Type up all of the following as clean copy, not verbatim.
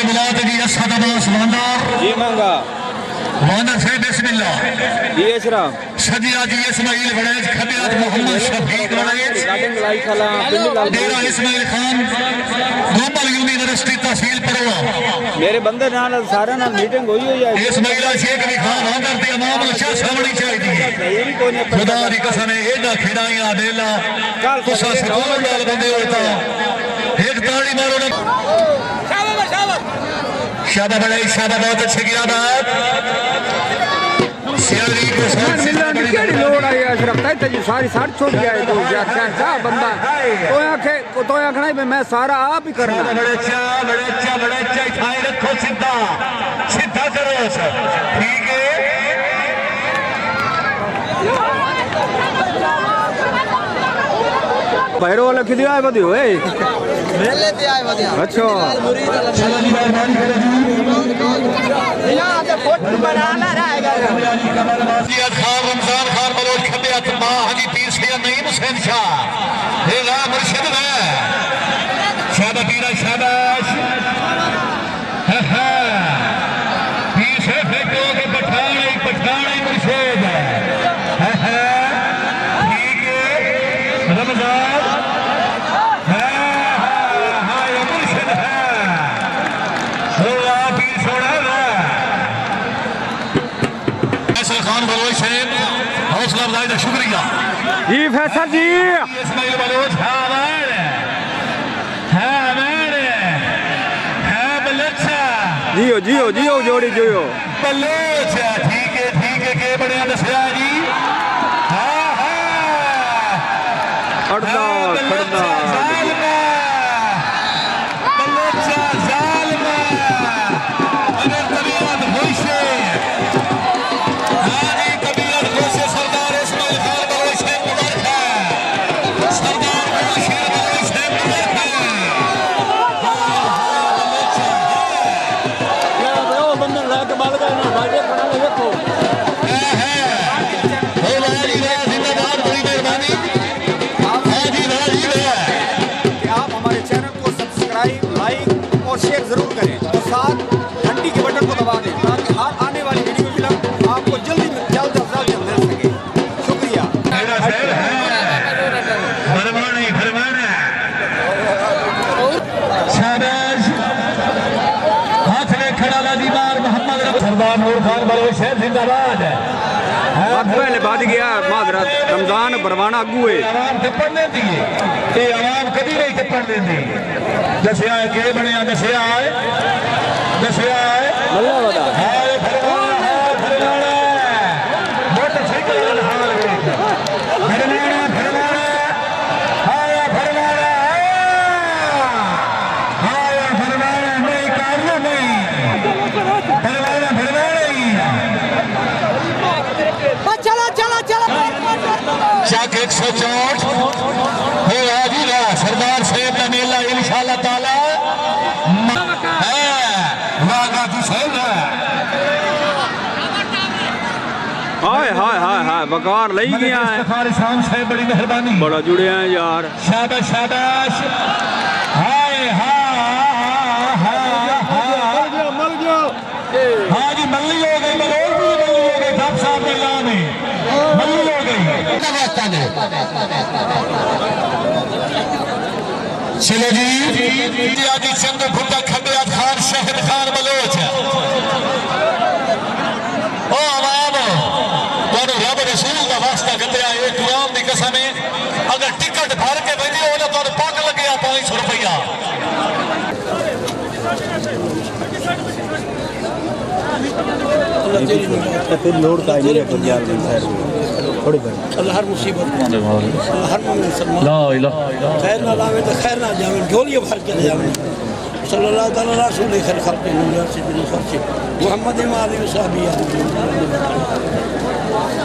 मेरे बुलाते जी असद अब्बास वांडर जी मंगा वांडर से बिस्मिल्लाह जी अशरफ सजिया जी इस्माइल वड़ेज खबियात मोहम्मद शफीक वड़ेज डेरा इस्माइल खान ग्लोबल यूनिवर्सिटी तहसील परोवा मेरे बंदे नाल सारे नाल मीटिंग हुई हुई है इस्माइल शेख भी खान वांडर दी अमाम अच्छा सामनी चाहिए खुदा दी कसम एडा खिड़ाइयां बेला तुसा सुकून नाल बंदे होता एक ताड़ी मारो ना शाबा बड़े शाबा बहुत अच्छे की बात सियारी को मिलन केड़ी लोड़ आई अशरफ तै जी सारी साठ छोड़ गया है तो क्या बंदा तो आखना मैं सारा आप ही करना बड़े अच्छा खाए रखो सीधा सीधा करो ठीक है पैरों वाला किधर आए बदी हुए मेले पे आए बदी अच्छा चलो जी मेहरबानी करो जी यहां से फोटो बनाना रहेगा खान रमजान खान बलोच खबियत मां हाजी पीर सैयद नईम हुसैन शाह हे राम मुर्शिद है शाबाश पीरा शाबाश पीर से फेंको के पठान मुर्शिद ठीक है रमजान हौसला अफजाई का शुक्रिया जी फैसल जी इस्माइल बलोच जियो जोड़ी जियो बलोच ठीक है के बड़े दसिया जी खड़दा शेयर जरूर करें और साथ घंटी के बटन को दबा दें ताकि आप आने वाली वीडियो फिल्म आपको जल्द मिल सके शुक्रिया हाथ में खड़ा लाजीबार मोहम्मद सरदार नूर खान बलोच शहर जिंदाबाद पहले बाद गया माजरत रमजान बरवाना अगू है आवाम टिप्पण देती है ये आवाम कभी नहीं टिप्पण देती दसिया है के बने दसिया है मल्ला वादा मोटरसाइकिल चक 164 हो जी सरदार साहब का मेला इंशाअल्लाह ताला वागा तू सही है हाय बकार लई गया है फारिसान साहब बड़ी मेहरबानी बड़ा जुड़े हैं यार शाबाश हाय मल गया हाँ जी मल्ली हो गई मलोल भी मल्ली हो गई साहब साहब के नाम है मल्ली हो गई चलो जी आदि चंद भुट्टा खबियात खान शहद खान बलोच ओ आवाम तो रब रसूल का वास्ता कटिया एक गुलाम की कसम है अगर टिकट भर के भेजे हो तो पग लगे 500 रुपया फिर लोड का नहीं पंजाब में थोड़ी अल्लाह हर मुसीबत हर मुसलमान ला इलाहा खैर ना लावे तो खैर ना जावे ढोलिए भर के ले जावे सल्लल्लाहु अलैहि रसूल खैर खल्क़ यूनिवर्सिटी खर्च मोहम्मद इमाम साहबी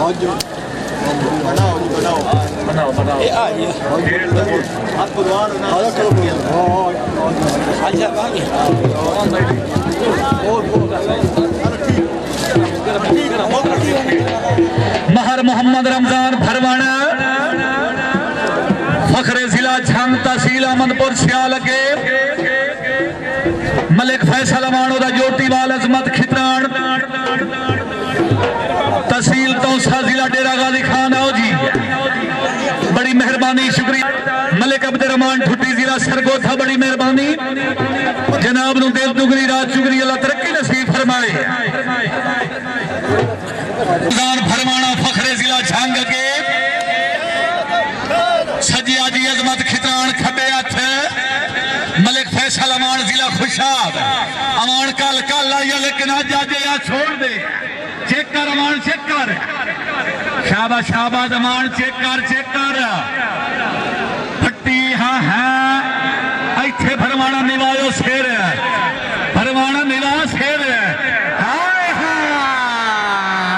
आज बनाओ ये आ ये हाथ बुलवान ना अच्छा बाकी महर मोहम्मद रमजान भरवाना फखरे जिला झंग तहसील अहमदपुर सियाल के मलिक फैसल डेरा गाजी खान आओ जी, बड़ी मेहरबानी, शुक्रिया। मलिक अब्दुर्रहमान ठुट्टी जिला सरगोधा, बड़ी मेहरबानी जनाब नूं दिल दुगनी रात चुगनी, अल्लाह तरक्की नसीब फरमाए। फरमाना फखरे जिला झंग के सजिया जी अजमत खितान खबे हथ मलिक फैसल अमान जिला खुशाब अमान कल कल आई लेकिन अज अज छोड़ दे। चेक कर अमान, चेक कर, शाबाश शाबाश अमान, चेक कर फट्टी। हाँ है इथे फरमाना निवायो शेर, फरमाना निवा शेर। हाय हाँ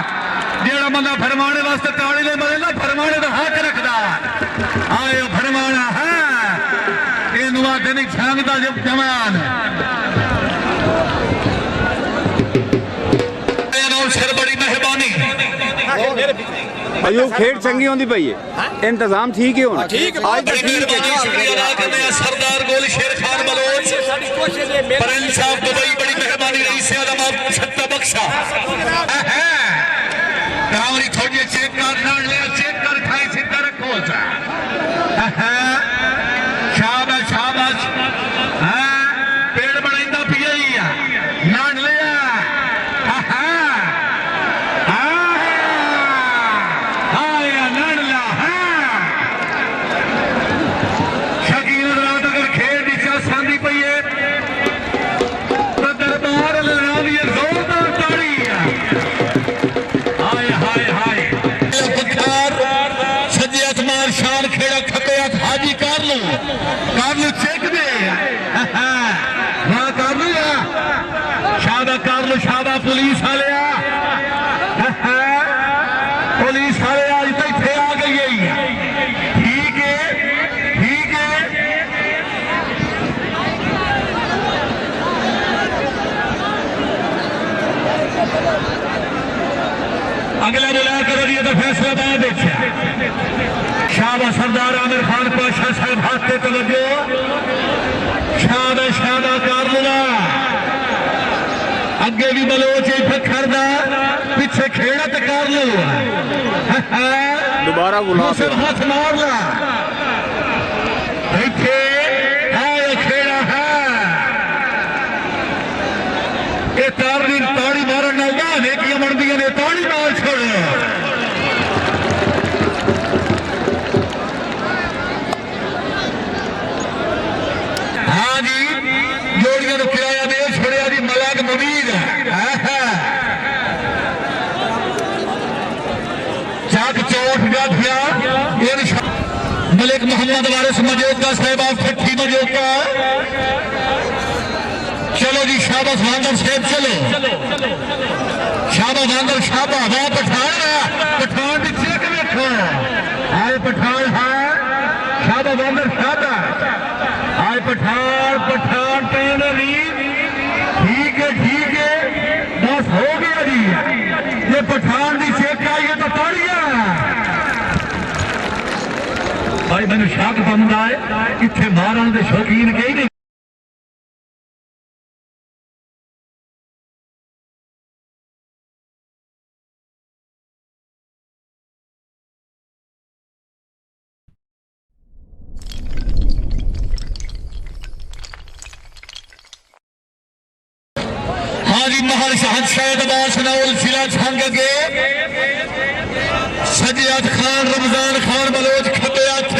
जेड़ा बंदा फरमाने वास्ते ताड़ी ले मरे ना, फरमाने का हक रखदा आयो फरमाना है ये नुआ दिन झंग दा जवान शेर, बड़ी मेहरबानी। अयो खेड चंगी होंदी पई है, इंतजाम ठीक ही होना। ठीक है, आज बड़ी मेहरबानी, शुक्रिया अदा करते हैं सरदार गोल शेर खान बलोच परन साहब दुबई, बड़ी मेहरबानी रईस आलम छत्ता बख्शा। कावरी थोड़ी चेक कर ले, चेक कर खाई सीधा रखो। शाबाश शाबाश, पेड़ बनाइंदा पिया ही नान लिया। शकील रात अगर खेल की चांदी पई है तो दरबार लड़ावी जोरदार ताड़ी। हाय हाय हाय सजे आसमान शान खेड़ा खपे हाजी कर लो चेक दे। हाँ कर लो शाबा कर लो, शाबा पुलिस वाले पुलिस वाले आज तक थे आ गई है। ठीक है ठीक है, अगला बुला कर दिया तो फैसला बाद शाबा सरदार आमिर खान पाशा साहब हाथ पे तवज्जो। शाबा शाबा कारमुला अगे भी बलोच फखरदा पीछे खेड़ा तो कर लो। दोबारा बुला सिर्फ हाथ मार ला इथे खेड़ा है ये तारी ताड़ी मारन नाल बहाने की बनदियां ने, ताड़ी मार छोड़। हाँ जी जोड़ियां को किराया दे छोड़िया जी मलक मुबीद चाक चोट गाठिया मलिक मोहम्मद वारिस मजोका साहब आप फट्टी मजोका। चलो जी शाबाश वांगर साहब, चलो शाबा वांगर शाबा वाह पठान पठान की चेक देखो आए पठान है शाबा वांगर शाबा आए पठान पठान पेन ठीक है बस हो गया जी। ये पठान की चेक आई है तो ताड़िया भाई मैंने शक बनता है इतने मारन के शौकीन कई नहीं। महल शहद अब्बास नौल जिला झंग के सजियात खान रमजान खान बलोच खबे हथ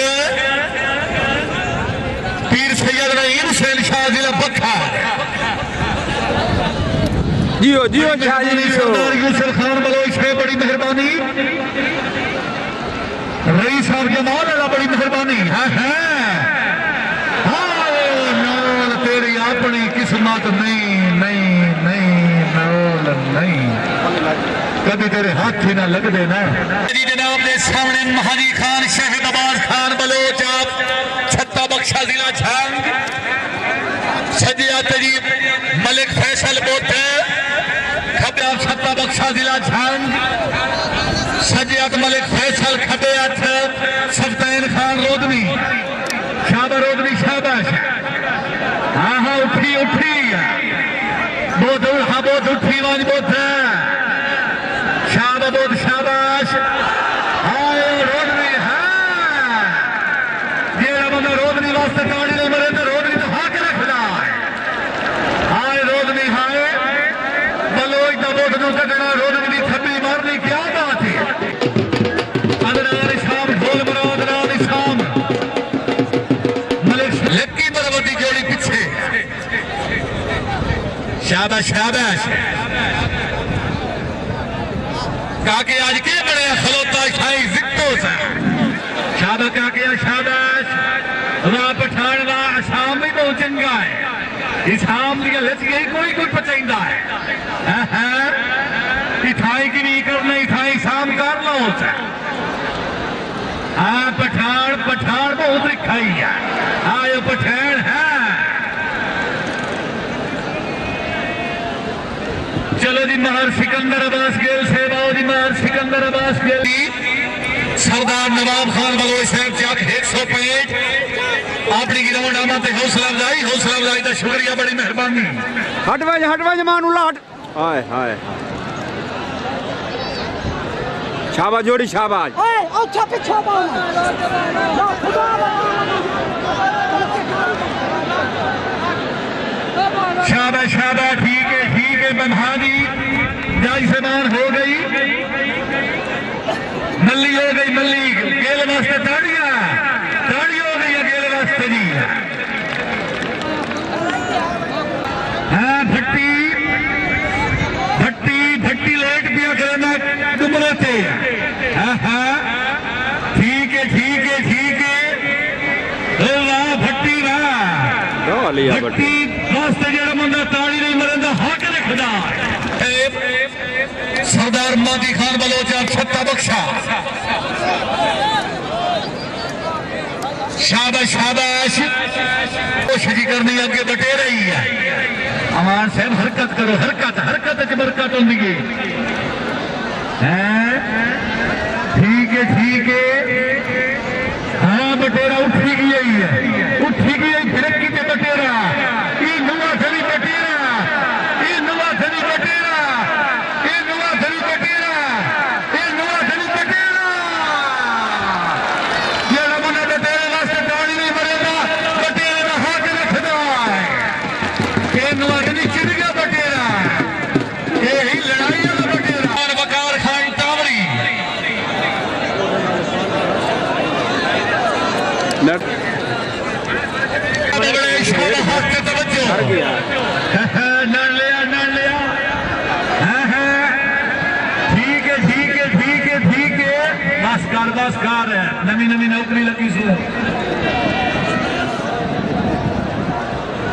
पीर सैयद रहीम हुसैन शाह जिला बखा। जियो जियो शाह जी सरदार यूसुफ खान बलोच है, बड़ी मेहरबानी। रईस साहब जमाल वाला, बड़ी मेहरबानी। तेरी अपनी किस्मत नहीं नहीं नहीं नहीं कभी तेरे हाथ ही ना लग देना जी। जनाब ने सामने महाजी खान शहद अब्बास खान बलोच आप छत्ता बख्शा जिला झंग सजिया तजीब मलिक फैसल बोत खबे आप छत्ता बख्शा जिला झंग सजियात मलिक फैसल खबे हथ सफ्तैन खान रोदनी शाबा रोदनी शाबाश। हाँ हाँ उठी उठी बहुत हाँ बहुत उठी वाज बहुत शाबाश बहुत शाबाश। शाबाश शाबाश काके आज के बड़े खलोता शाही जिक्को से शाबाश काके शाबाश वाह पठान वाह आसाम भी बहुत चंगा है इस आम दिया लच गई कोई कोई पचाइंदा है इथाई की नहीं करना इथाई शाम कर लो हाँ पठान पठान बहुत लिखाई है आयो पठान है चलो जी महार सिकंदर अब्बास गेल सेवाओ जी महार सिकंदर अब्बास गेल सरदार नवाब खान बलोच साहब चक 165 अपनी गिरावट आमद हौसला अफजाई का शुक्रिया बड़ी मेहरबानी हटवा मानुल्ला हट हाय हाय शाबाश जोड़ी शाबाश अच्छा पीछे शाबाश शाबाश ठीक है बन्हाजी जाई समान हो गई मल्ली हो गई मल्ली गेल वास्ते ताड़ियां ताड़ी हो गई गेल वास्ते जी हाँ भट्टी भट्टी भट्टी लेट पिया करना दुबले थे हाँ ठीक है वाह भट्टी वाह भट्टी वास्ते जरा बंदा ताड़ी नहीं मरंदा हक रखदा सरदार मादी खान बलोचा छत्ता बख्शा शाबाश शाबाश कोशिश करनी आगे बटे रही है अमान साहब हरकत करो हरकत च बरकत होंदी है ठीक है हाँ बटेरा उठी गई है फिरकी ते बटेरा ये नुआ सरी बटेरा ये रमना बटेरे वास्ते ताड़ी नहीं मरेगा बटेरे का हाथ रखदा है ये नुआ सरी चिड़ गया बटेरा ये ही लड़ाई वाला बटेरा और वकार खान टावरी बड़े शोर हाथ से तवज्जो नड़ लिया ठीक है बसकार है नवी नौकरी लगी सो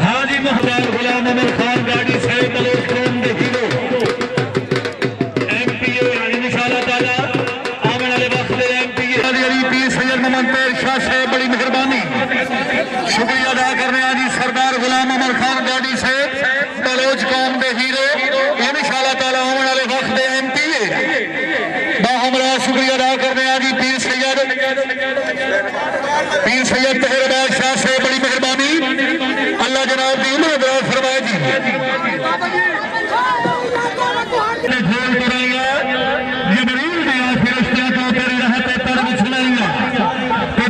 हाँ जी मुख्तार गुलाम अमर खान गाड़ी साहब बलोच कौम दे हीरो MPA इंशाअल्लाह ताला आने वाले वक्त में MPA पीर सैयद मोहम्मद पैर शाह साहब बड़ी मेहरबानी शुक्रिया अदा करने जी सरदार गुलाम अमर खान गाड़ी साहब बलोच कौम दे हीरो इंशाअल्लाह ताला आने वाले वक्त में MPA हमरा शुक्रिया अदा करने जी पीर सैयद तहर शाह